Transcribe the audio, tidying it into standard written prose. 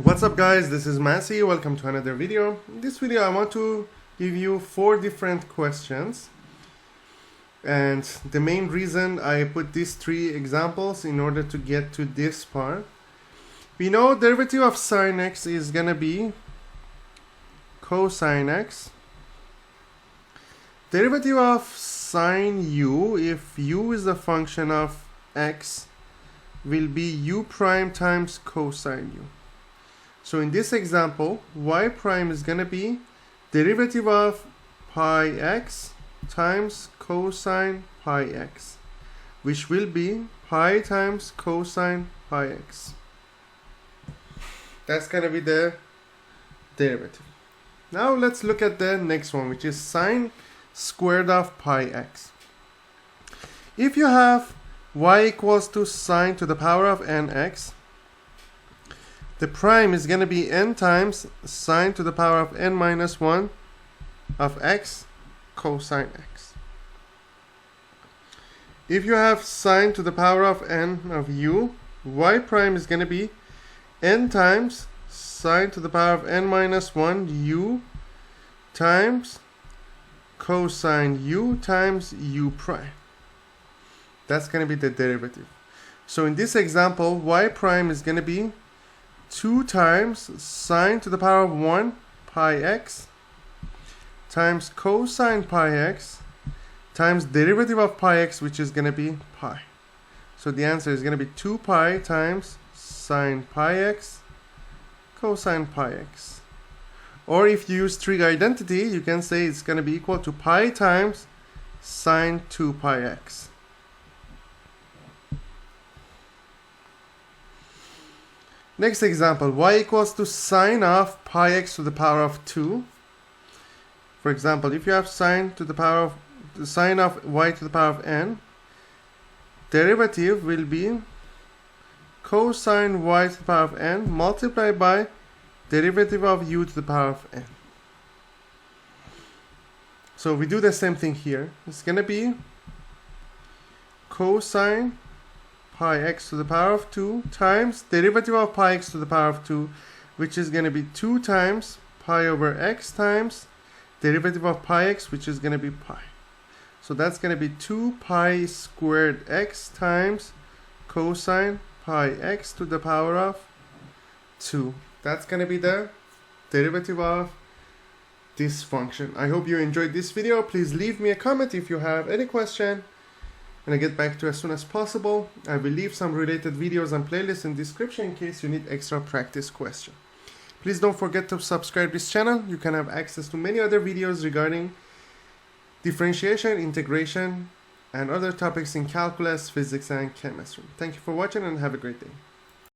What's up guys, this is Massey. Welcome to another video. In this video I want to give you 4 different questions, and the main reason I put these 3 examples in order to get to this part. We know derivative of sine x is gonna be cosine x. Derivative of sine u, if u is a function of x, will be u prime times cosine u. So in this example, y prime is going to be derivative of pi x times cosine pi x, which will be pi times cosine pi x. That's going to be the derivative. Now let's look at the next one, which is sine squared of pi x. If you have y equals to sine to the power of nx, the prime is going to be n times sine to the power of n minus 1 of x cosine x. If you have sine to the power of n of u, y prime is going to be n times sine to the power of n minus 1 u times cosine u times u prime. That's going to be the derivative. So in this example, y prime is going to be 2 times sine to the power of 1 pi x times cosine pi x times derivative of pi x, which is going to be pi. So the answer is going to be 2 pi times sine pi x cosine pi x. Or if you use trig identity, you can say it's going to be equal to pi times sine 2 pi x. Next example, y equals to sine of pi x to the power of 2. For example, if you have sine to the power of sine of y to the power of n, derivative will be cosine y to the power of n multiplied by derivative of u to the power of n. So we do the same thing here. It's going to be cosine pi x to the power of 2 times derivative of pi x to the power of 2, which is going to be 2 times pi over x times derivative of pi x, which is going to be pi. So that's going to be 2 pi squared x times cosine pi x to the power of 2. That's going to be the derivative of this function. I hope you enjoyed this video. Please leave me a comment if you have any question, and I get back to you as soon as possible. I will leave some related videos and playlists in the description in case you need extra practice question. Please don't forget to subscribe to this channel. You can have access to many other videos regarding differentiation, integration, and other topics in calculus, physics, and chemistry. Thank you for watching and have a great day.